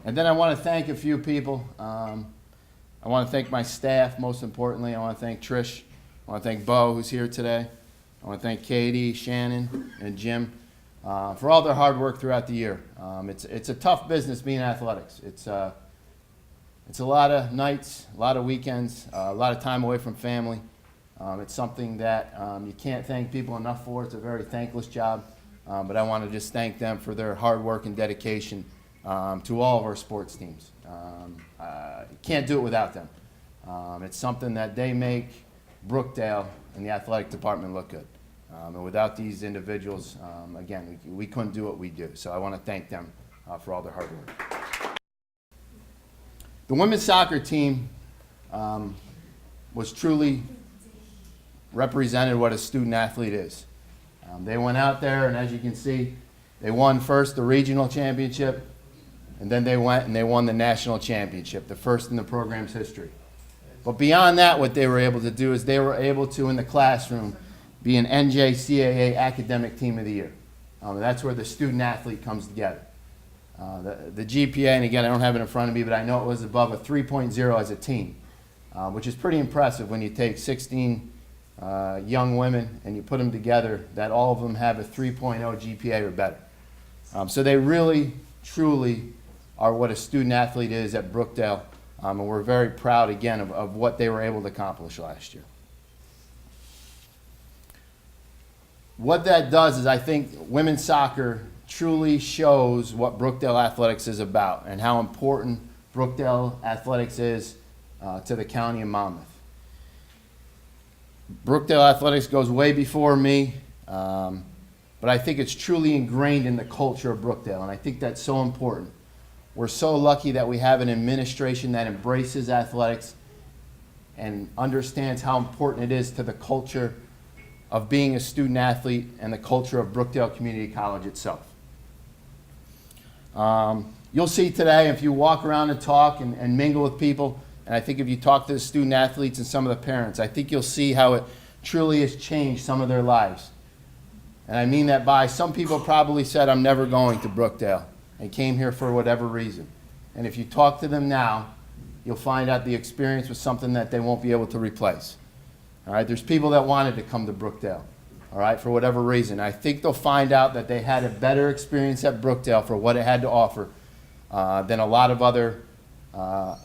And then I want to thank a few people. I want to thank my staff, most importantly. I want to thank Trish. I want to thank Bo, who's here today. I want to thank Katie, Shannon, and Jim for all their hard work throughout the year. It's a tough business being athletics. It's a lot of nights, a lot of weekends, a lot of time away from family. It's something that you can't thank people enough for. It's a very thankless job. But I want to just thank them for their hard work and dedication to all of our sports teams. You can't do it without them. It's something that they make Brookdale and the athletic department look good. And without these individuals, again, we couldn't do what we do. So I want to thank them for all their hard work. The women's soccer team was truly represented what a student athlete is. They went out there, and as you can see, they won first the regional championship, and then they went and they won the national championship, the first in the program's history. But beyond that, what they were able to do is they were able to, in the classroom, be an NJCAA Academic Team of the Year. That's where the student athlete comes together. The GPA, and again, I don't have it in front of me, but I know it was above a 3.0 as a team, which is pretty impressive when you take 16 young women and you put them together, that all of them have a 3.0 GPA or better. So they really, truly are what a student athlete is at Brookdale, and we're very proud, again, of what they were able to accomplish last year. What that does is I think women's soccer truly shows what Brookdale Athletics is about and how important Brookdale Athletics is to the county of Monmouth. Brookdale Athletics goes way before me, but I think it's truly ingrained in the culture of Brookdale, and I think that's so important. We're so lucky that we have an administration that embraces athletics and understands how important it is to the culture of being a student athlete and the culture of Brookdale Community College itself. You'll see today, if you walk around and talk and mingle with people, and I think if you talk to the student athletes and some of the parents, I think you'll see how it truly has changed some of their lives. And I mean that by some people probably said, I'm never going to Brookdale, and came here for whatever reason. And if you talk to them now, you'll find out the experience was something that they won't be able to replace. All right, there's people that wanted to come to Brookdale, all right, for whatever reason. I think they'll find out that they had a better experience at Brookdale for what it had to offer than a lot of other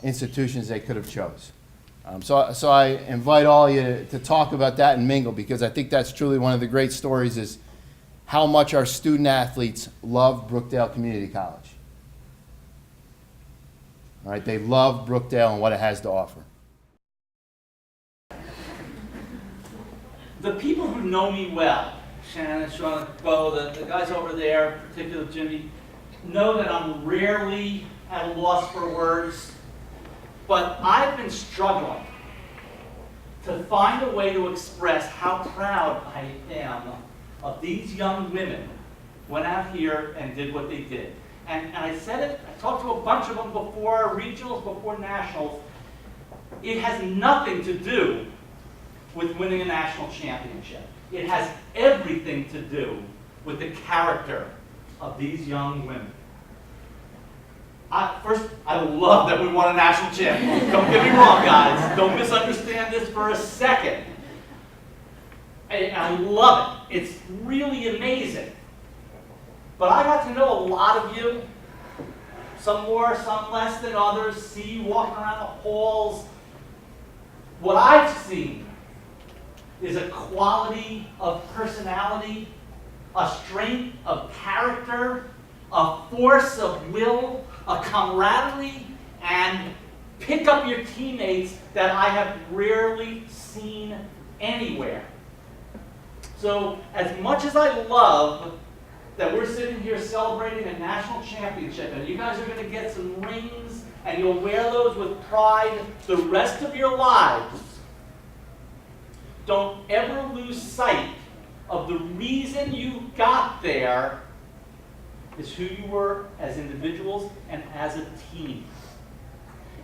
institutions they could have chose. So I invite all of you to talk about that and mingle, because I think that's truly one of the great stories is how much our student athletes love Brookdale Community College. All right, they love Brookdale and what it has to offer. The people who know me well, Shannon, Sean, Bo, the guys over there, particularly Jimmy, know that I'm rarely at a loss for words, but I've been struggling to find a way to express how proud I am of these young women who went out here and did what they did. And I said it, I talked to a bunch of them before regionals, before nationals. It has nothing to do with winning a national championship. It has everything to do with the character of these young women. First, I love that we won a national championship. Don't get me wrong, guys. Don't misunderstand this for a second. I love it. It's really amazing. But I got to know a lot of you, some more, some less than others, see you walking around the halls. What I've seen is a quality of personality, a strength of character, a force of will, a camaraderie, and pick up your teammates that I have rarely seen anywhere. So as much as I love that we're sitting here celebrating a national championship, and you guys are going to get some rings, and you'll wear those with pride the rest of your lives, don't ever lose sight of the reason you got there is who you were as individuals and as a team.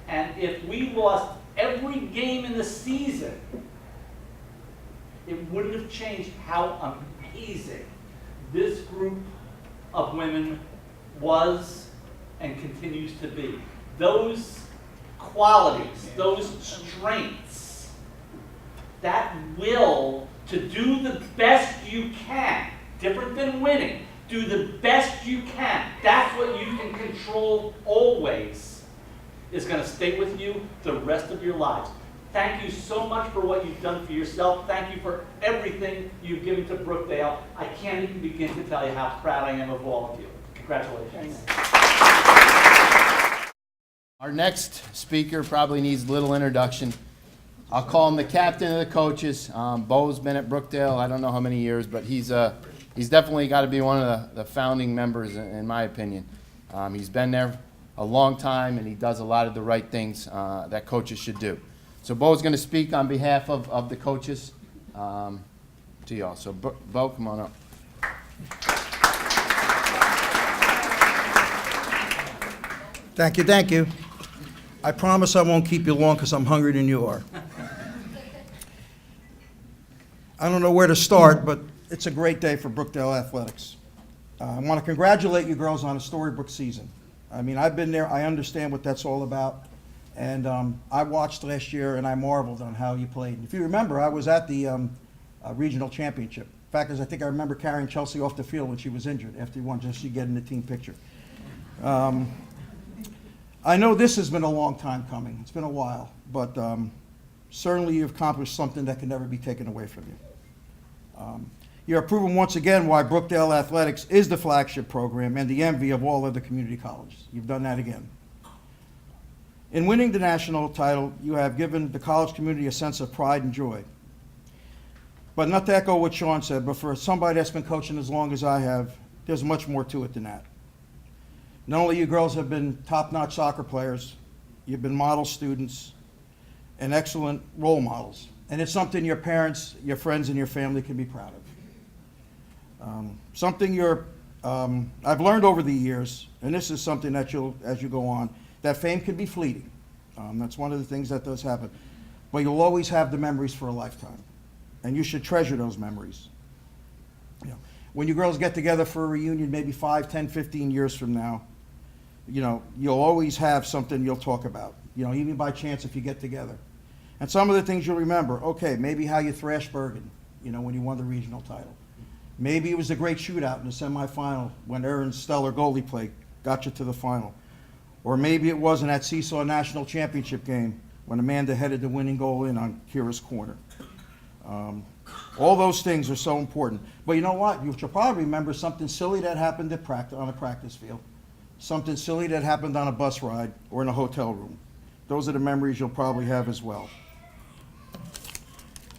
And if we lost every game in the season, it wouldn't have changed how amazing this group of women was and continues to be. Those qualities, those strengths, that will to do the best you can, different than winning, do the best you can. That's what you can control always, is going to stay with you the rest of your lives. Thank you so much for what you've done for yourself. Thank you for everything you've given to Brookdale. I can't even begin to tell you how proud I am of all of you. Congratulations. Our next speaker probably needs little introduction. I'll call him the captain of the coaches. Bo's been at Brookdale, I don't know how many years, but he's definitely got to be one of the founding members, in my opinion. He's been there a long time, and he does a lot of the right things that coaches should do. So Bo's going to speak on behalf of the coaches to y'all. So Bo, come on up. Thank you, thank you. I promise I won't keep you long because I'm hungrier than you are. I don't know where to start, but it's a great day for Brookdale Athletics. I want to congratulate you girls on a storybook season. I mean, I've been there, I understand what that's all about, and I watched last year and I marveled on how you played. If you remember, I was at the regional championship. In fact, I think I remember carrying Chelsea off the field when she was injured after you won, just to get in the team picture. I know this has been a long time coming. It's been a while, but certainly you've accomplished something that can never be taken away from you. You have proven once again why Brookdale Athletics is the flagship program and the envy of all other community colleges. You've done that again. In winning the national title, you have given the college community a sense of pride and joy. But not to echo what Sean said, but for somebody that's been coaching as long as I have, there's much more to it than that. Not only you girls have been top-notch soccer players, you've been model students and excellent role models. And it's something your parents, your friends, and your family can be proud of. Something I've learned over the years, and this is something that as you go on, that fame can be fleeting. That's one of the things that does happen. But you'll always have the memories for a lifetime. And you should treasure those memories. You know, when you girls get together for a reunion, maybe 5, 10, 15 years from now, you know, you'll always have something you'll talk about, you know, even by chance if you get together. And some of the things you'll remember, okay, maybe how you thrashed Bergen, you know, when you won the regional title. Maybe it was a great shootout in the semifinal when Aaron's stellar goalie play got you to the final. Or maybe it was in that Seesaw National Championship game when Amanda headed the winning goal in on Kira's corner. All those things are so important. But you know what? You should probably remember something silly that happened on a practice field. Something silly that happened on a bus ride or in a hotel room. Those are the memories you'll probably have as well.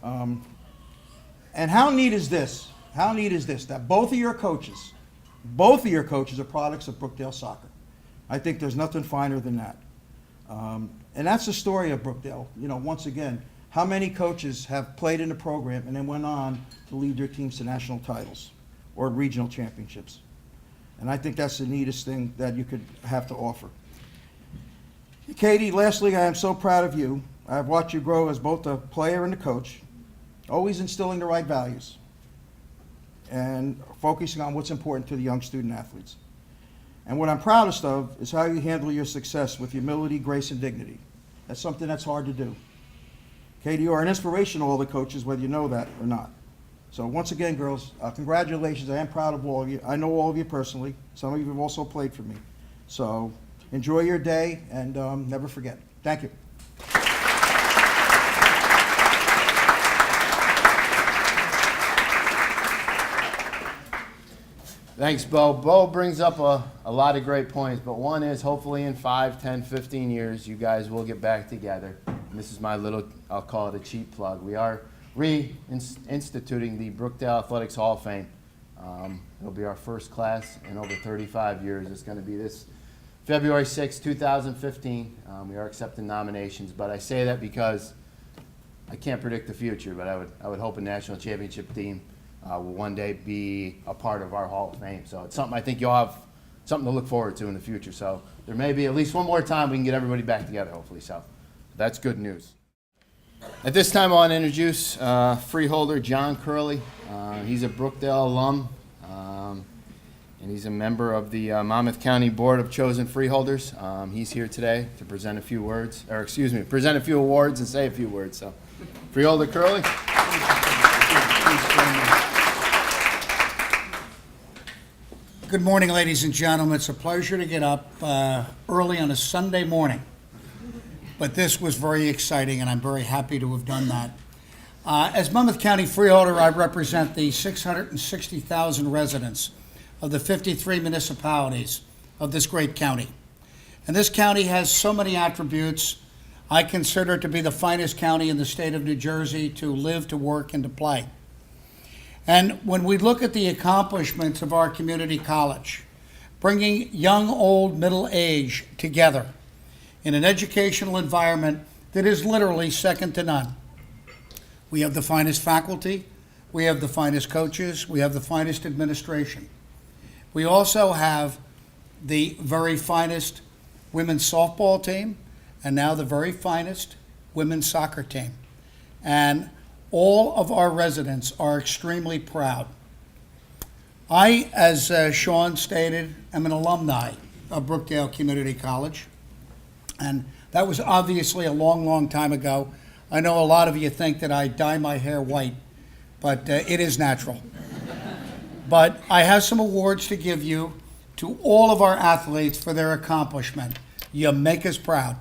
And how neat is this? How neat is this? That both of your coaches are products of Brookdale soccer. I think there's nothing finer than that. And that's the story of Brookdale. You know, once again, how many coaches have played in the program and then went on to lead their teams to national titles or regional championships? And I think that's the neatest thing that you could have to offer. Katie, lastly, I am so proud of you. I've watched you grow as both a player and a coach, always instilling the right values and focusing on what's important to the young student athletes. And what I'm proudest of is how you handle your success with humility, grace, and dignity. That's something that's hard to do. Katie, you are an inspiration to all the coaches, whether you know that or not. So once again, girls, congratulations. I am proud of all of you. I know all of you personally. Some of you have also played for me. So enjoy your day and never forget. Thank you. Thanks, Bo. Bo brings up a lot of great points, but one is hopefully in 5, 10, 15 years, you guys will get back together. And this is my little, I'll call it a cheap plug. We are reinstituting the Brookdale Athletics Hall of Fame. It'll be our first class in over 35 years. It's going to be this February 6, 2015. We are accepting nominations, but I say that because I can't predict the future, but I would hope a national championship team will one day be a part of our Hall of Fame. So it's something I think you'll have something to look forward to in the future. So there may be at least one more time we can get everybody back together, hopefully. So that's good news. At this time, I want to introduce freeholder John Curley. He's a Brookdale alum. and he's a member of the Monmouth County Board of Chosen Freeholders. He's here today to present a few words, or excuse me, present a few awards and say a few words. So, Freeholder Curley. Good morning, ladies and gentlemen. It's a pleasure to get up early on a Sunday morning. But this was very exciting, and I'm very happy to have done that. As Monmouth County Freeholder, I represent the 660,000 residents of the 53 municipalities of this great county. And this county has so many attributes. I consider it to be the finest county in the state of New Jersey to live, to work, and to play. And when we look at the accomplishments of our community college, bringing young, old, middle age together in an educational environment that is literally second to none. We have the finest faculty, we have the finest coaches, we have the finest administration. We also have the very finest women's softball team, and now the very finest women's soccer team. And all of our residents are extremely proud. I, as Sean stated, am an alumni of Brookdale Community College. And that was obviously a long, long time ago. I know a lot of you think that I dye my hair white, but it is natural. But I have some awards to give you to all of our athletes for their accomplishment. You make us proud.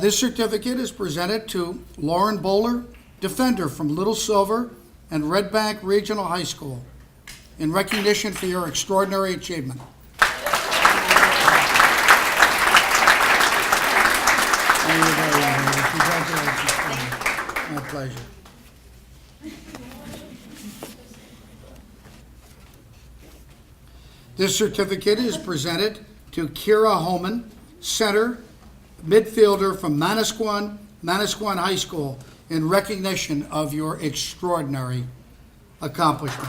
This certificate is presented to Lauren Bowler, defender from Little Silver and Red Bank Regional High School, in recognition for your extraordinary achievement. Thank you very much. Congratulations. My pleasure. This certificate is presented to Kira Holman, center, midfielder from Manasquan High School, in recognition of your extraordinary accomplishment.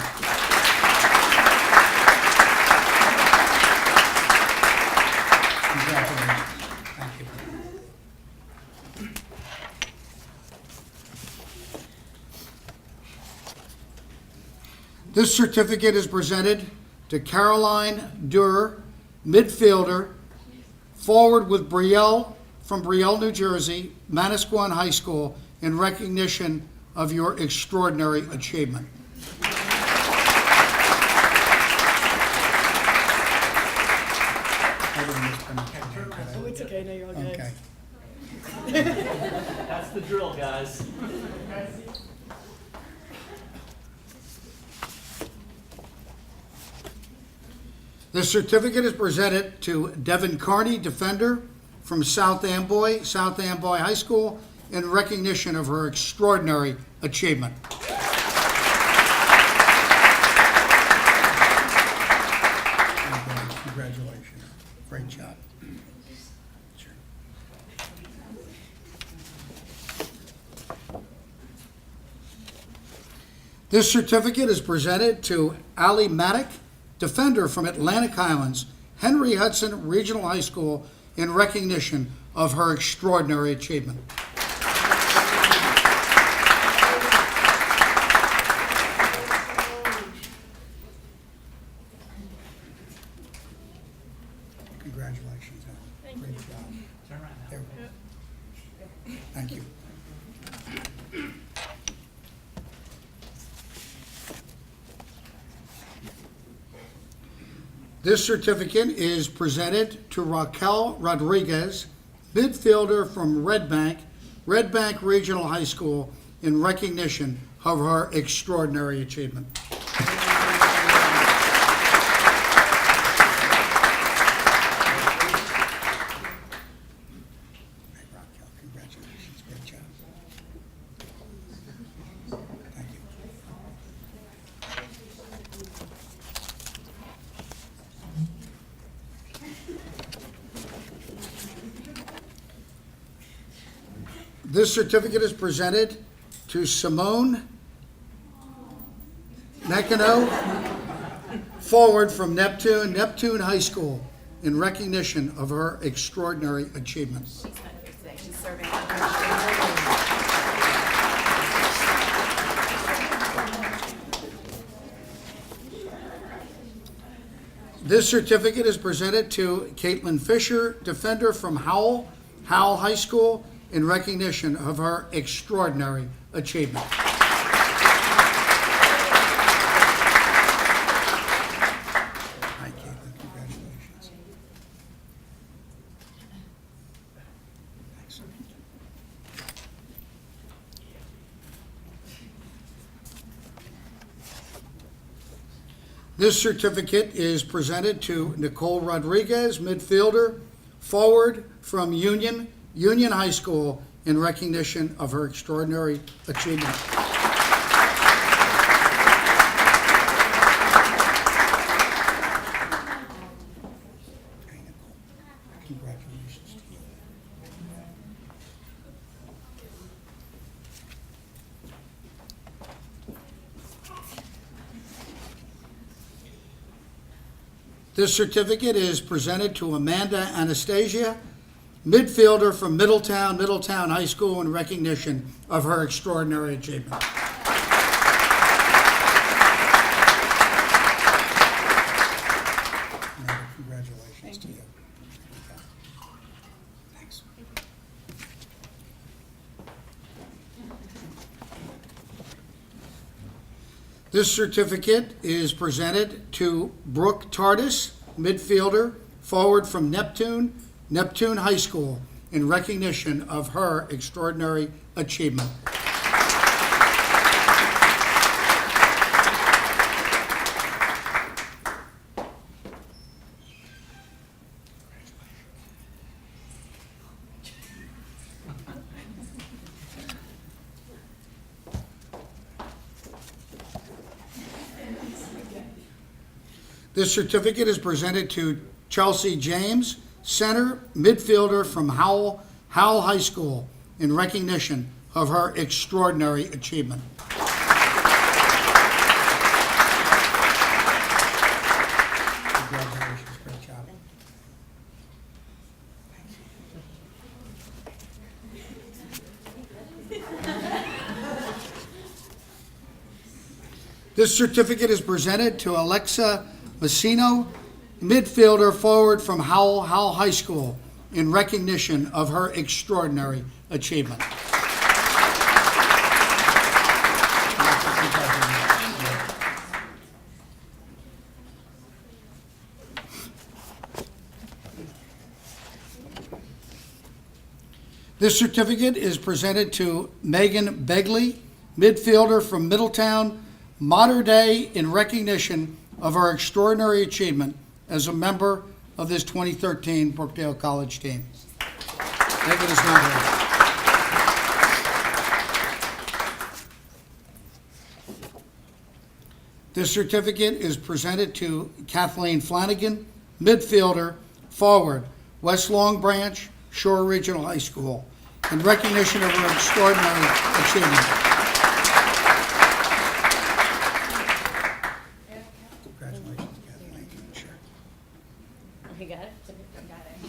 Congratulations. Thank you. This certificate is presented to Caroline Durer, midfielder, forward with Brielle from Brielle, New Jersey, Manasquan High School, in recognition of your extraordinary achievement. Oh, it's okay, no, you're all good. Okay. That's the drill, guys. This certificate is presented to Devin Carney, defender from South Amboy High School, in recognition of her extraordinary achievement. Congratulations. Great job. Sure. This certificate is presented to Ali Maddock, defender from Atlantic Highlands, Henry Hudson Regional High School, in recognition of her extraordinary achievement. Congratulations, Ellen. Great job. Turn around now. There we go. Thank you. This certificate is presented to Raquel Rodriguez, midfielder from Red Bank Regional High School, in recognition of her extraordinary achievement. Hey, Raquel, congratulations. Great job. Thank you. This certificate is presented to Simone Nakano, forward from Neptune High School, in recognition of her extraordinary achievement. She's not here today, she's serving on her. This certificate is presented to Caitlin Fisher, defender from Howell High School, in recognition of her extraordinary achievement. Hi, Caitlin. Congratulations. Thanks. This certificate is presented to Nicole Rodriguez, midfielder, forward from Union High School, in recognition of her extraordinary achievement. Hey, Nicole, congratulations to you. This certificate is presented to Amanda Anastasia, midfielder from Middletown High School, in recognition of her extraordinary achievement. Amanda, congratulations to you. Thanks. This certificate is presented to Brooke Tardis, midfielder, forward from Neptune High School, in recognition of her extraordinary achievement. This certificate is presented to Chelsea James, center, midfielder from Howell High School, in recognition of her extraordinary achievement. Congratulations, great job. This certificate is presented to Alexa Messino, midfielder, forward from Howell High School, in recognition of her extraordinary achievement. This certificate is presented to Megan Begley, midfielder from Middletown, Mater Dei, in recognition of her extraordinary achievement as a member of this 2013 Brookdale College team. Megan is not here. This certificate is presented to Kathleen Flanagan, midfielder, forward, West Long Branch, Shore Regional High School, in recognition of her extraordinary achievement. Congratulations, Kathleen. Sure. You got it? Got it.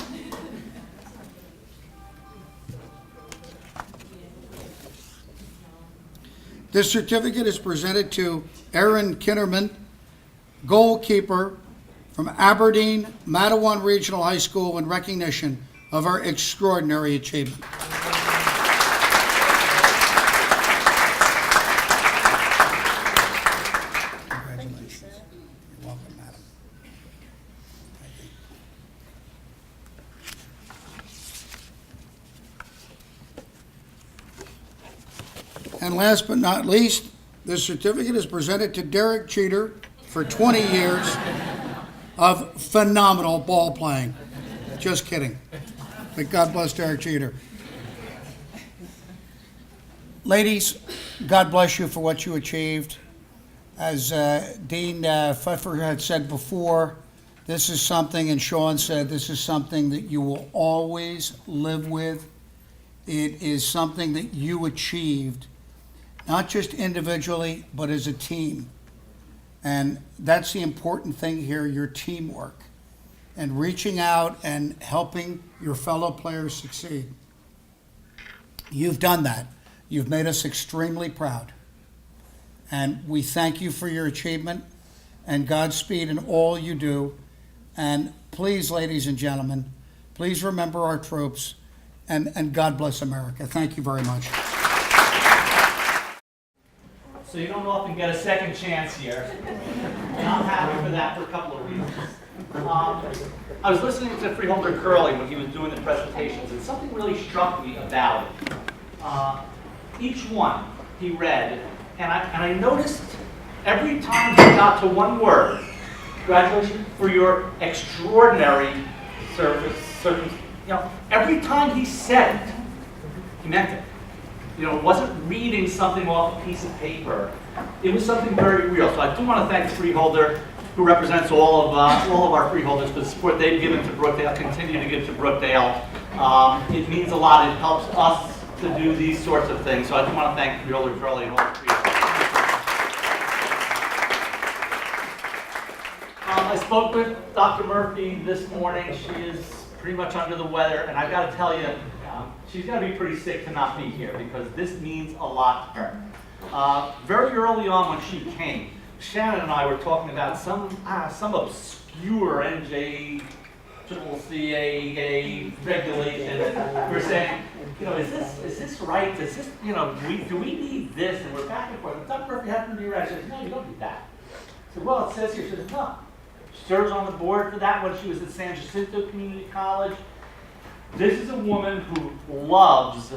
This certificate is presented to Erin Kinnerman, goalkeeper from Aberdeen Matawan Regional High School, in recognition of her extraordinary achievement. Congratulations. You're welcome, madam. Thank you. And last but not least, this certificate is presented to Derek Cheater for 20 years of phenomenal ball playing. Just kidding. But God bless Derek Cheater. Ladies, God bless you for what you achieved. As Dean Pfeffer had said before, this is something, and Sean said, this is something that you will always live with. It is something that you achieved, not just individually, but as a team. And that's the important thing here, your teamwork, and reaching out and helping your fellow players succeed. You've done that. You've made us extremely proud. And we thank you for your achievement, and Godspeed in all you do. And please, ladies and gentlemen, please remember our troops, and God bless America. Thank you very much. So you don't often get a second chance here. And I'm happy for that for a couple of reasons. I was listening to Freeholder Curley when he was doing the presentations, and something really struck me about it. Each one he read, and I noticed every time he got to one word, congratulations for your extraordinary service, every time he said it, he meant it. It wasn't reading something off a piece of paper. It was something very real. So I do want to thank the Freeholder, who represents all of our Freeholders, for the support they've given to Brookdale, continue to give to Brookdale. It means a lot. It helps us to do these sorts of things. So I do want to thank Freeholder Curley and all the Freeholders. I spoke with Dr. Murphy this morning. She is pretty much under the weather, and I've got to tell you, she's got to be pretty sick to not be here, because this means a lot to her. Very early on when she came, Shannon and I were talking about some obscure NJCCAA regulation. And we're saying, is this right? Is this, do we need this? And we're back and forth. And Dr. Murphy happened to be right. She said, no, you don't need that. I said, well, it says here. She said, no. She serves on the board for that when she was at San Jacinto Community College. This is a woman who loves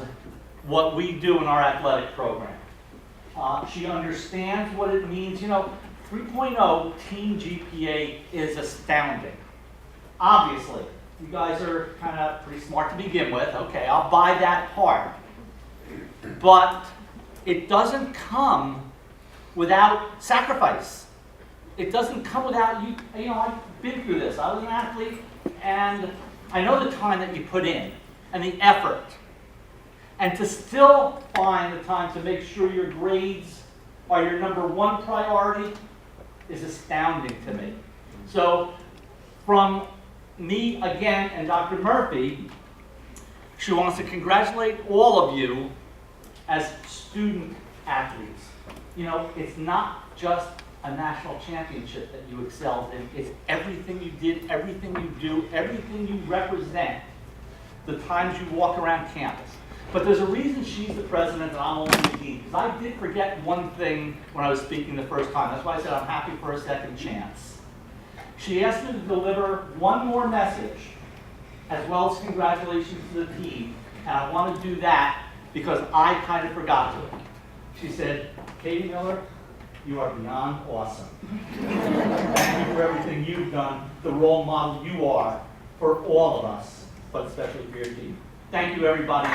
what we do in our athletic program. She understands what it means. 3.0 team GPA is astounding. Obviously, you guys are kind of pretty smart to begin with. Okay, I'll buy that part. But it doesn't come without sacrifice. It doesn't come without you. I've been through this. I was an athlete, and I know the time that you put in and the effort. And to still find the time to make sure your grades are your number one priority is astounding to me. So from me again and Dr. Murphy, she wants to congratulate all of you as student athletes. It's not just a national championship that you excelled in. It's everything you did, everything you do, everything you represent, the times you walk around campus. But there's a reason she's the president and I'm only the dean. Because I did forget one thing when I was speaking the first time. That's why I said I'm happy for a second chance. She asked me to deliver one more message, as well as congratulations to the team. And I want to do that because I kind of forgot to. She said, Katie Miller, you are beyond awesome. Thank you for everything you've done, the role model you are for all of us, but especially for your team. Thank you, everybody.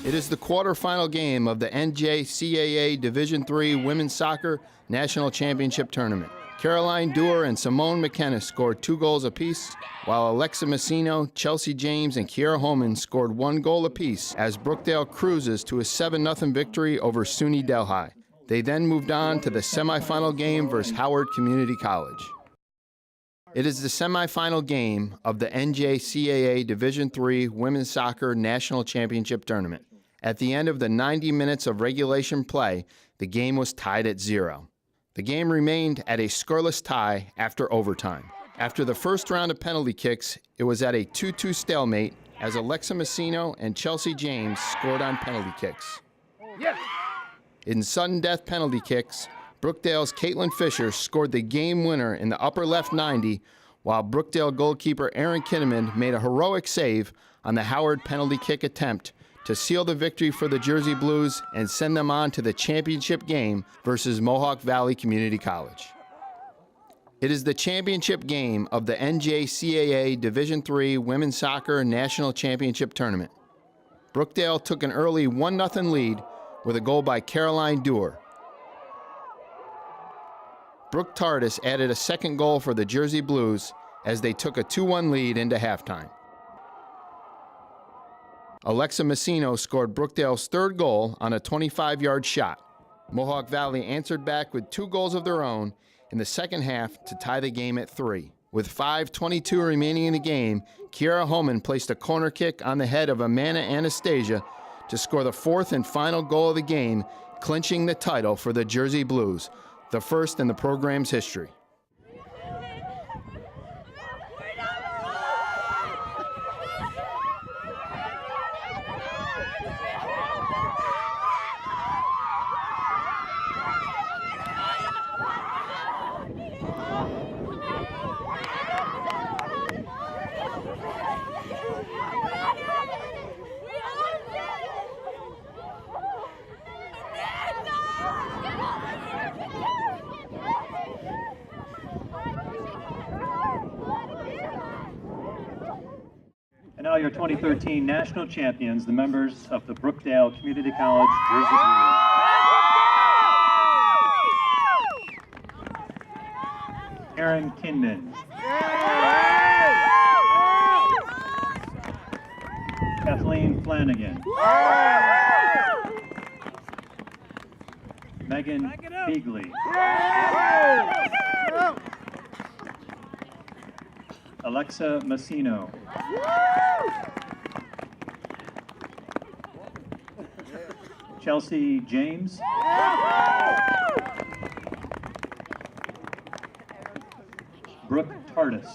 It is the quarterfinal game of the NJCAA Division III Women's Soccer National Championship Tournament. Caroline Dewar and Simone McKenna scored 2 goals apiece, while Alexa Messino, Chelsea James, and Kiera Holman scored 1 goal apiece as Brookdale cruises to a 7-0 victory over SUNY Delhi. They then moved on to the semifinal game versus Howard Community College. It is the semifinal game of the NJCAA Division III Women's Soccer National Championship Tournament. At the end of the 90 minutes of regulation play, the game was tied at 0. The game remained at a scoreless tie after overtime. After the first round of penalty kicks, it was at a 2-2 stalemate as Alexa Messino and Chelsea James scored on penalty kicks. In sudden death penalty kicks, Brookdale's Caitlin Fisher scored the game winner in the upper left 90, while Brookdale goalkeeper Aaron Kinnaman made a heroic save on the Howard penalty kick attempt to seal the victory for the Jersey Blues and send them on to the championship game versus Mohawk Valley Community College. It is the championship game of the NJCAA Division III Women's Soccer National Championship Tournament. Brookdale took an early 1-0 lead with a goal by Caroline Dewar. Brooke Tardis added a second goal for the Jersey Blues as they took a 2-1 lead into halftime. Alexa Messino scored Brookdale's third goal on a 25-yard shot. Mohawk Valley answered back with 2 goals of their own in the second half to tie the game at 3. With 5:22 remaining in the game, Kiara Holman placed a corner kick on the head of Amanda Anastasia to score the 4th and final goal of the game, clinching the title for the Jersey Blues, the first in the program's history. And now your 2013 national champions, the members of the Brookdale Community College Jersey Blues. Aaron Kinman. Kathleen Flanagan. Megan Beagley. Alexa Messino. Chelsea James. Brooke Tardis.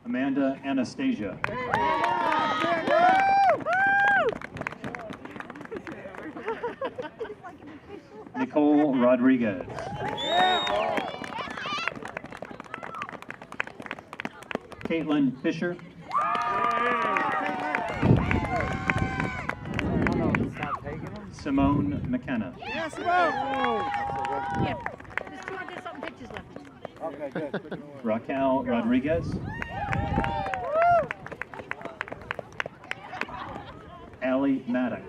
Amanda Anastasia. Nicole Rodriguez. Caitlin Fisher. Simone McKenna. There's 200-something pictures left. Okay, good. Raquel Rodriguez. Allie Maddock.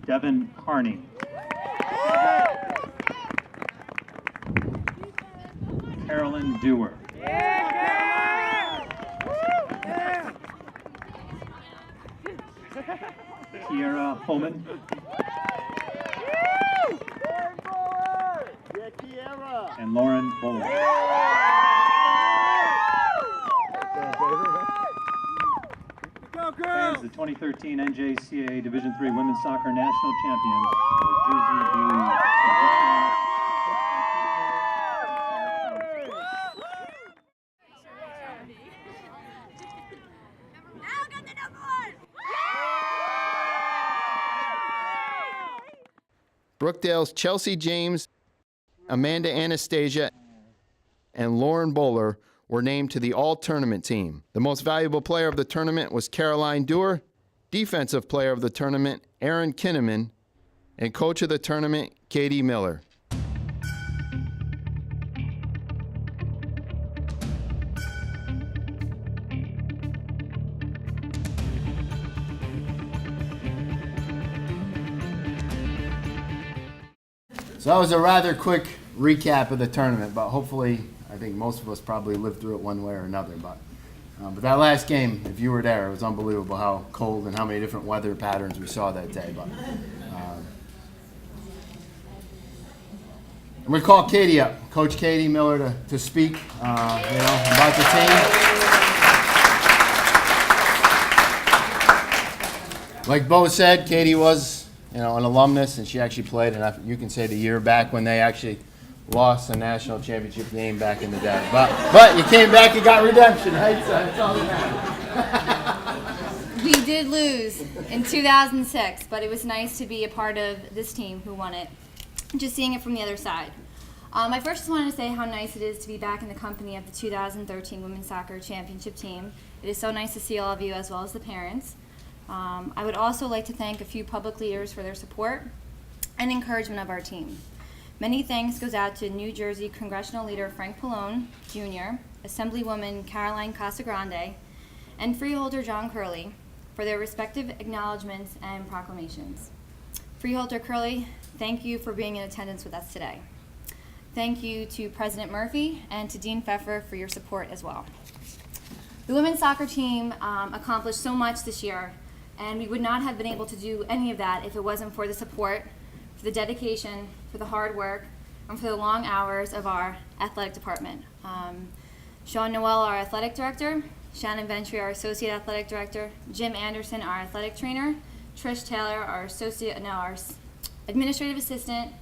Devin Carney. Carolyn Dewar. Kiara Holman. And Lauren Bowler. Fans, the 2013 NJCAA Division III Women's Soccer National Champions, the Jersey Blues. Brookdale's Chelsea James, Amanda Anastasia, and Lauren Bowler were named to the all-tournament team. The most valuable player of the tournament was Caroline Dewar, defensive player of the tournament, Aaron Kinnaman, and coach of the tournament, Katie Miller. So that was a rather quick recap of the tournament, but hopefully, I think most of us probably lived through it one way or another. But that last game, if you were there, it was unbelievable how cold and how many different weather patterns we saw that day. But I'm going to call Katie up, Coach Katie Miller, to speak about the team. Like Bo said, Katie was an alumnus, and she actually played, and you can say the year back when they actually lost the national championship game back in the day. But you came back and got redemption, right? So that's all that matters. We did lose in 2006, but it was nice to be a part of this team who won it, just seeing it from the other side. I first just wanted to say how nice it is to be back in the company of the 2013 Women's Soccer Championship team. It is so nice to see all of you as well as the parents. I would also like to thank a few public leaders for their support and encouragement of our team. Many thanks goes out to New Jersey Congressional Leader Frank Pallone, Jr., Assemblywoman Caroline Casagrande, and Freeholder John Curley for their respective acknowledgments and proclamations. Freeholder Curley, thank you for being in attendance with us today. thank you to President Murphy and to Dean Pfeffer for your support as well. The women's soccer team accomplished so much this year, and we would not have been able to do any of that if it wasn't for the support, for the dedication, for the hard work, and for the long hours of our athletic department. Sean Noel, our athletic director, Shannon Ventry, our associate athletic director, Jim Anderson, our athletic trainer, Trish Taylor, our administrative assistant,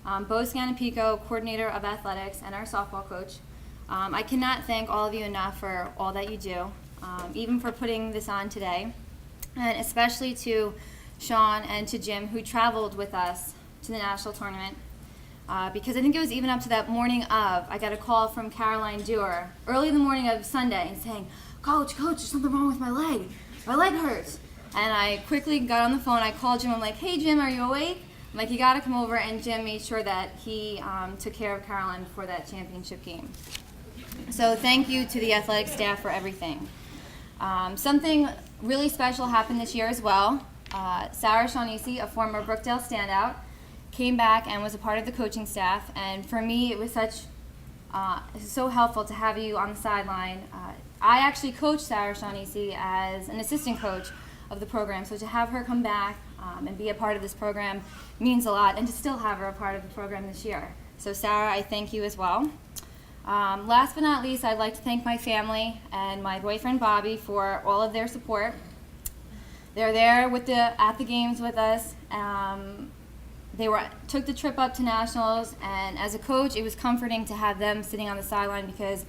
Bo Scanapico, coordinator of athletics, and our softball coach. I cannot thank all of you enough for all that you do, even for putting this on today, and especially to Sean and to Jim, who traveled with us to the national tournament. Because I think it was even up to that morning of, I got a call from Caroline Dewar early in the morning of Sunday and saying, Coach, there's something wrong with my leg. My leg hurts. And I quickly got on the phone. I called Jim. I'm like, hey, Jim, are you awake? I'm like, you got to come over. And Jim made sure that he took care of Caroline before that championship game. So thank you to the athletic staff for everything. Something really special happened this year as well. Sarah Shaughnessy, a former Brookdale standout, came back and was a part of the coaching staff. And for me, it was so helpful to have you on the sideline. I actually coached Sarah Shaughnessy as an assistant coach of the program, so to have her come back and be a part of this program means a lot, and to still have her a part of the program this year. So Sarah, I thank you as well. Last but not least, I'd like to thank my family and my boyfriend Bobby for all of their support. They're there at the games with us. They took the trip up to nationals, and as a coach, it was comforting to have them sitting on the sideline because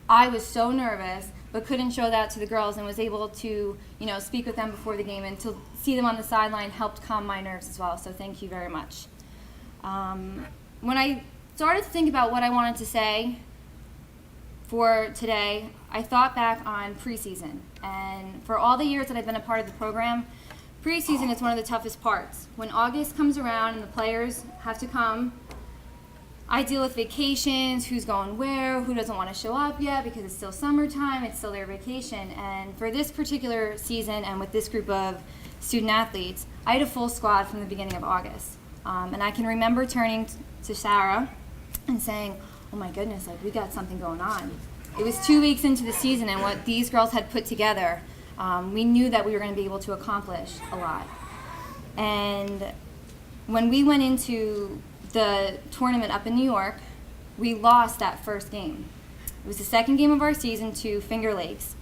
I was so nervous, but couldn't show that to the girls, and was able to, speak with them before the game, and to see them on the sideline helped calm my nerves as well. So thank you very much. When I started to think about what I wanted to say for today, I thought back on preseason, and for all the years that I've been a part of the program, preseason is one of the toughest parts. When August comes around and the players have to come, I deal with vacations, who's going where, who doesn't want to show up yet because it's still summertime, it's still their vacation. And for this particular season and with this group of student athletes, I had a full squad from the beginning of August. And I can remember turning to Sarah and saying, oh my goodness, we got something going on. It was 2 weeks into the season, and what these girls had put together, we knew that we were going to be able to accomplish a lot. And when we went into the tournament up in New York, we lost that first game. It was the second game of our season to Finger Lakes.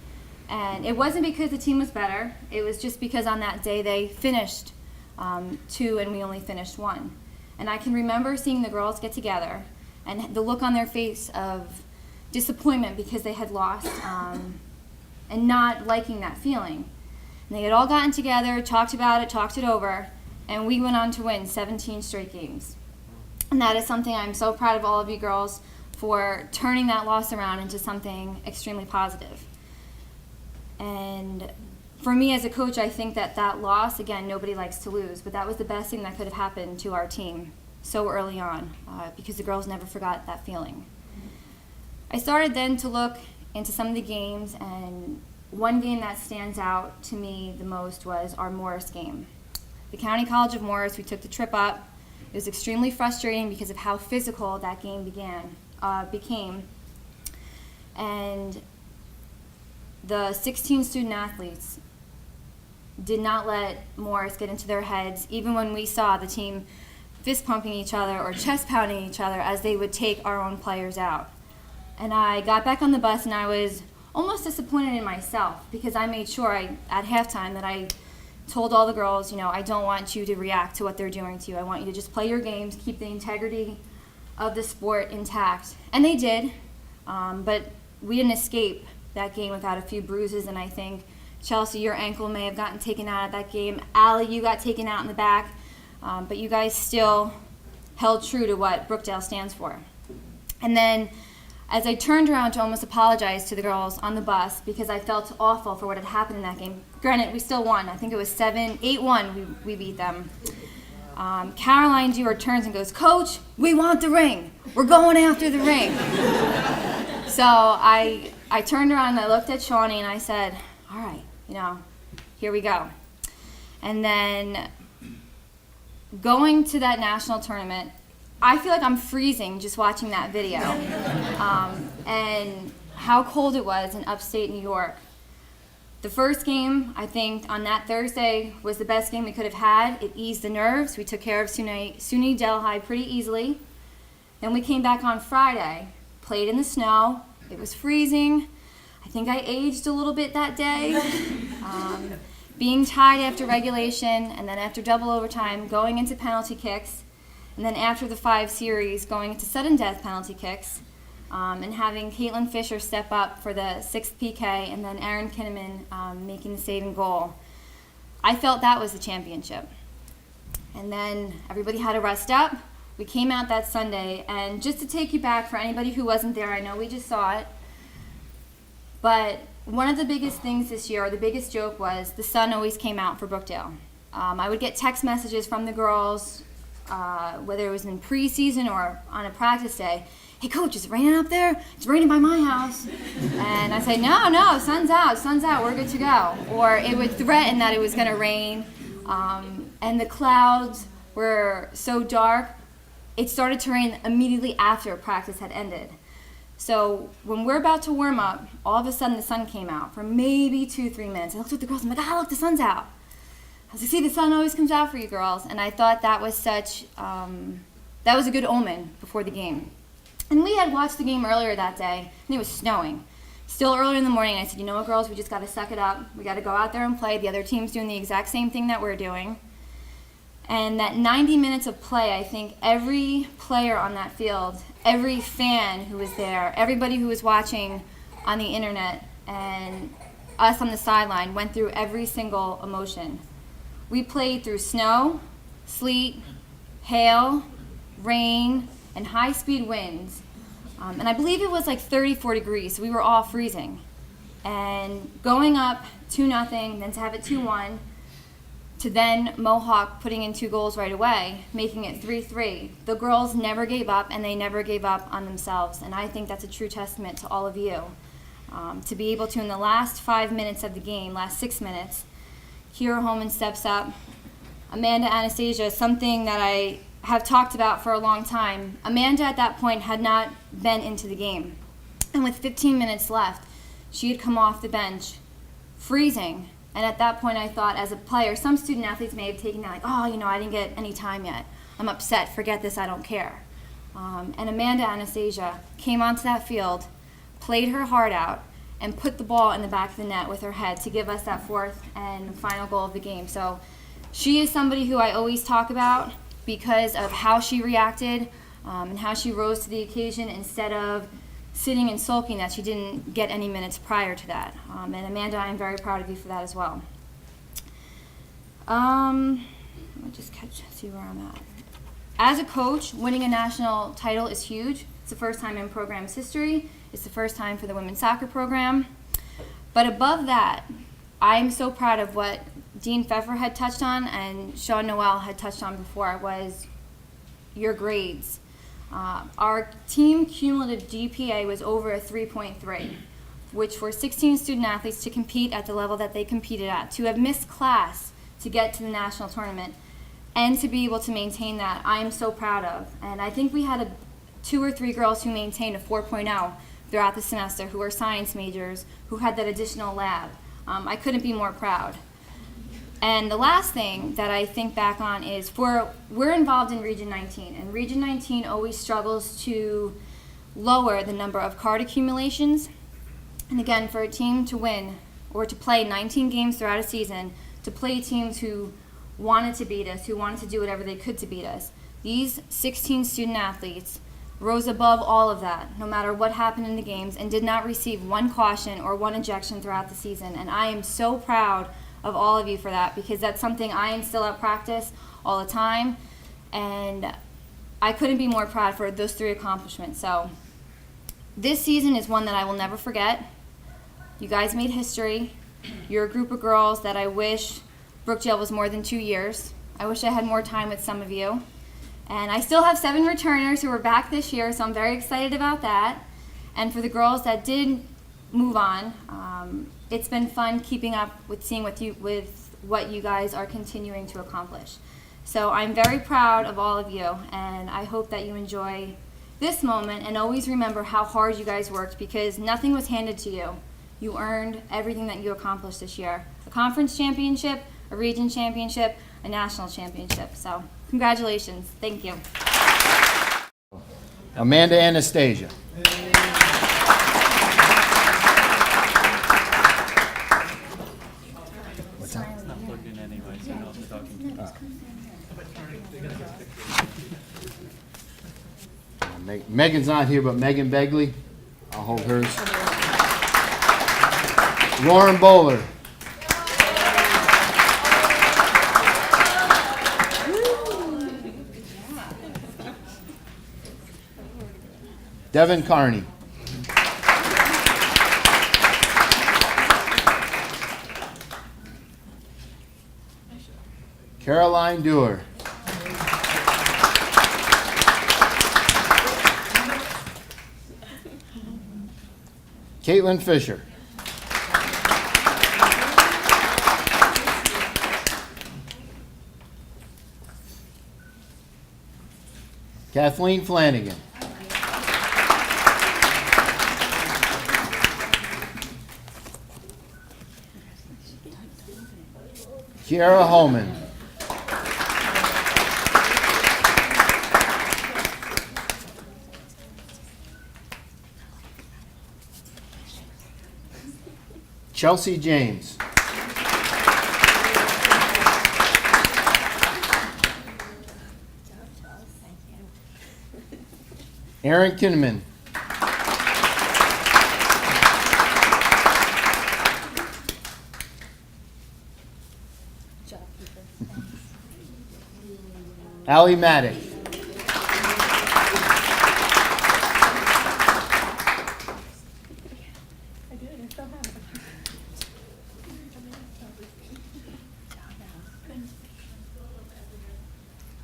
And it wasn't because the team was better, it was just because on that day they finished 2 and we only finished 1. And I can remember seeing the girls get together and the look on their face of disappointment because they had lost and not liking that feeling. And they had all gotten together, talked about it, talked it over, and we went on to win 17 straight games. And that is something I'm so proud of all of you girls for turning that loss around into something extremely positive. And for me as a coach, I think that loss, again, nobody likes to lose, but that was the best thing that could have happened to our team so early on because the girls never forgot that feeling. I started then to look into some of the games, and one game that stands out to me the most was our Morris game. The County College of Morris, we took the trip up. It was extremely frustrating because of how physical that game became. And the 16 student athletes did not let Morris get into their heads, even when we saw the team fist pumping each other or chest pounding each other as they would take our own players out. And I got back on the bus and I was almost disappointed in myself because I made sure at halftime that I told all the girls, I don't want you to react to what they're doing to you. I want you to just play your games, keep the integrity of the sport intact. And they did, but we didn't escape that game without a few bruises, and I think, Chelsea, your ankle may have gotten taken out of that game. Allie, you got taken out in the back, but you guys still held true to what Brookdale stands for. And then as I turned around to almost apologize to the girls on the bus because I felt awful for what had happened in that game. Granted, we still won. I think it was 8-1 we beat them. Caroline Dewar turns and goes, Coach, we want the ring. We're going after the ring. So I turned around and I looked at Shawnee and I said, all right, here we go. And then going to that national tournament, I feel like I'm freezing just watching that video. And how cold it was in upstate New York. The first game, I think, on that Thursday was the best game we could have had. It eased the nerves. We took care of SUNY Delhi pretty easily. Then we came back on Friday, played in the snow. It was freezing. I think I aged a little bit that day. Being tied after regulation, and then after double overtime, going into penalty kicks, and then after the 5 series, going into sudden death penalty kicks, and having Caitlin Fisher step up for the 6th PK, and then Erin Kinnaman making the saving goal. I felt that was the championship. And then everybody had to rest up. We came out that Sunday, and just to take you back for anybody who wasn't there, I know we just saw it, but one of the biggest things this year, or the biggest joke, was the sun always came out for Brookdale. I would get text messages from the girls, whether it was in preseason or on a practice day. Hey coach, is it raining up there? It's raining by my house. And I say, no, sun's out, we're good to go. Or it would threaten that it was gonna rain, and the clouds were so dark, it started to rain immediately after practice had ended. So when we're about to warm up, all of a sudden the sun came out for maybe 2-3 minutes. I looked at the girls, I'm like, look, the sun's out. I was like, see, the sun always comes out for you girls. And I thought that was such, that was a good omen before the game. And we had watched the game earlier that day, and it was snowing. Still early in the morning, I said, you know what, girls, we just got to suck it up. We got to go out there and play. The other team's doing the exact same thing that we're doing. And that 90 minutes of play, I think every player on that field, every fan who was there, everybody who was watching on the internet, and us on the sideline went through every single emotion. We played through snow, sleet, hail, rain, and high-speed winds. And I believe it was like 34 degrees, so we were all freezing. And going up 2-0, then to have it 2-1, to then Mohawk putting in 2 goals right away, making it 3-3. The girls never gave up, and they never gave up on themselves. And I think that's a true testament to all of you. To be able to, in the last 5 minutes of the game, last 6 minutes, Kira Holman steps up. Amanda Anastasia, something that I have talked about for a long time. Amanda at that point had not been into the game. And with 15 minutes left, she had come off the bench, freezing. And at that point I thought, as a player, some student athletes may have taken that like, oh, I didn't get any time yet. I'm upset, forget this, I don't care. And Amanda Anastasia came onto that field, played her heart out, and put the ball in the back of the net with her head to give us that 4th and final goal of the game. So she is somebody who I always talk about because of how she reacted and how she rose to the occasion instead of sitting and sulking that she didn't get any minutes prior to that. And Amanda, I'm very proud of you for that as well. Let me just see where I'm at. As a coach, winning a national title is huge. It's the first time in program's history. It's the first time for the women's soccer program. But above that, I'm so proud of what Dean Pfeffer had touched on and Sean Noel had touched on before, was your grades. Our team cumulative GPA was over a 3.3, which for 16 student athletes to compete at the level that they competed at, to have missed class to get to the national tournament, and to be able to maintain that, I am so proud of. And I think we had 2 or 3 girls who maintained a 4.0 throughout the semester, who are science majors, who had that additional lab. I couldn't be more proud. And the last thing that I think back on is we're involved in Region 19, and Region 19 always struggles to lower the number of card accumulations. And again, for a team to win or to play 19 games throughout a season, to play teams who wanted to beat us, who wanted to do whatever they could to beat us, these 16 student athletes rose above all of that, no matter what happened in the games, and did not receive 1 caution or 1 ejection throughout the season. And I am so proud of all of you for that, because that's something I instill at practice all the time, and I couldn't be more proud for those 3 accomplishments. So this season is one that I will never forget. You guys made history. You're a group of girls that I wish Brookdale was more than 2 years. I wish I had more time with some of you. And I still have 7 returners who are back this year, so I'm very excited about that. And for the girls that did move on, it's been fun keeping up with seeing with what you guys are continuing to accomplish. So I'm very proud of all of you, and I hope that you enjoy this moment and always remember how hard you guys worked, because nothing was handed to you. You earned everything that you accomplished this year. A conference championship, a region championship, a national championship. So congratulations. Thank you. Amanda Anastasia. Megan's not here, but Megan Begley. I'll hold hers. Lauren Bowler. Devin Carney. Caroline Dewar. Caitlin Fisher. Kathleen Flanagan. Kiara Holman. Chelsea James. Aaron Kinnaman. Allie Maddock.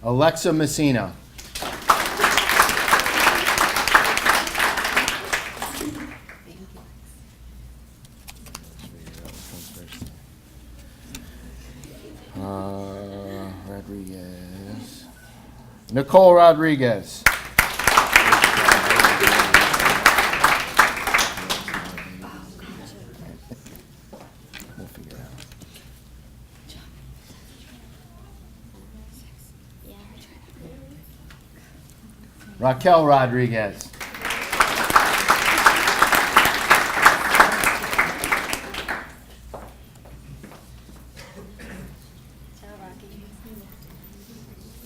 Alexa Messina. Rodriguez. Nicole Rodriguez. We'll figure it out. Raquel Rodriguez.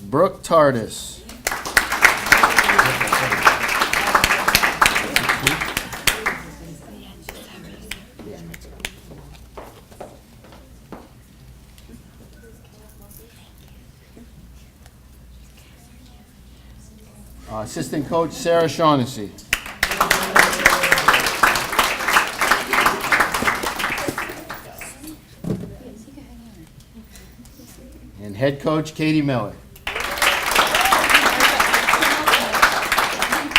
Brooke Tardis. Assistant coach Sarah Shaughnessy. And head coach Katie Miller. Can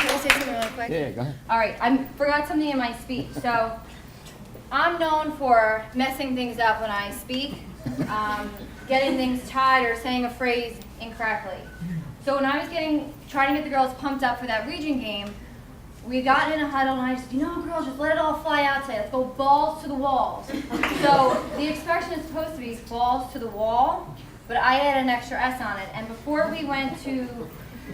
I say something really quick? Yeah, go ahead. All right, I forgot something in my speech. So I'm known for messing things up when I speak, getting things tied or saying a phrase incorrectly. So when I was trying to get the girls pumped up for that region game, we got in a huddle and I said, girls, just let it all fly out today. Let's go balls to the walls. So the expression is supposed to be balls to the wall, but I added an extra S on it. And before we went to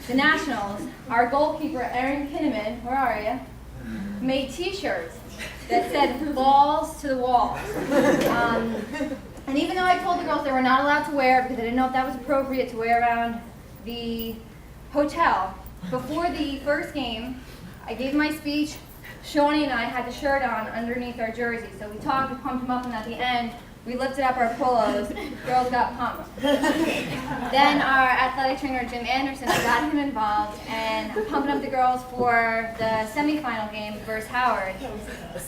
the Nationals, our goalkeeper, Erin Kinnaman, where are you, made T-shirts that said balls to the walls. And even though I told the girls they were not allowed to wear it because I didn't know if that was appropriate to wear around the hotel, before the first game, I gave my speech. Shawnee and I had the shirt on underneath our jersey. So we talked, we pumped them up, and at the end, we lifted up our polos. Girls got pumped. Then our athletic trainer, Jim Anderson, I got him involved, and pumping up the girls for the semifinal game versus Howard.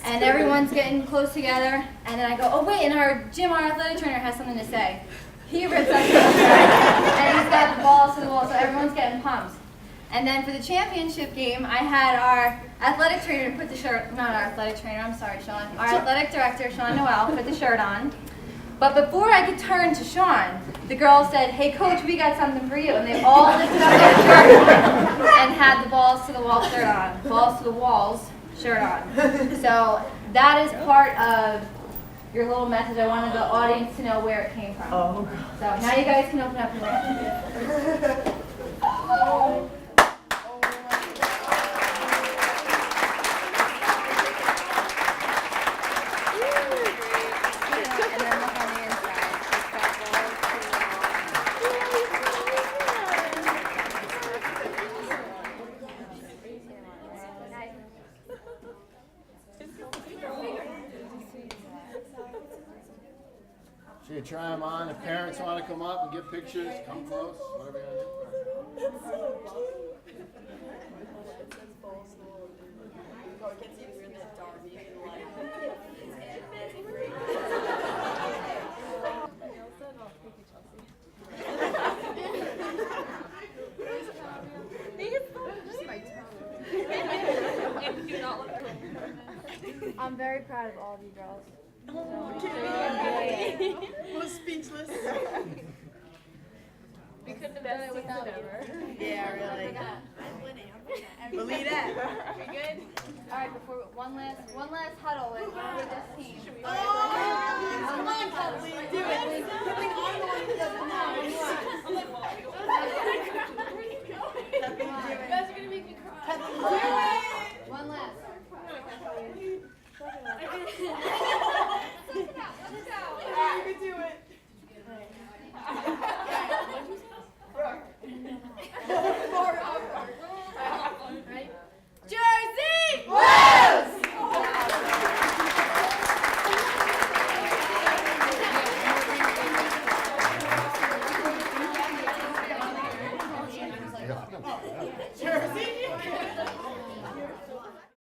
And everyone's getting close together, and then I go, oh wait, and our athletic trainer, has something to say. He rips up the and he's got the balls to the wall, so everyone's getting pumped. And then for the championship game, I had our athletic trainer put the shirt, not our athletic trainer, I'm sorry, Sean, our athletic director, Sean Noel, put the shirt on. But before I could turn to Sean, the girls said, "Hey coach, we got something for you." And they all lifted up their shirt and had the balls to the wall shirt on. Balls to the walls shirt on. So that is part of your little message. I wanted the audience to know where it came from. So now you guys can open up your mouth. And then look on the inside. It's got balls to the wall. So you try them on. If parents want to come up and get pictures, come close, whatever you want to do. I'm very proud of all of you girls. Was speechless. We couldn't have done it without you. Yeah, really. Believe that. We good? All right, before one last huddle with this team. Come on, Kathleen, do it. I'm the one who doesn't know. You guys are gonna make me cry. One last. You can do it. Right? Jersey Blues!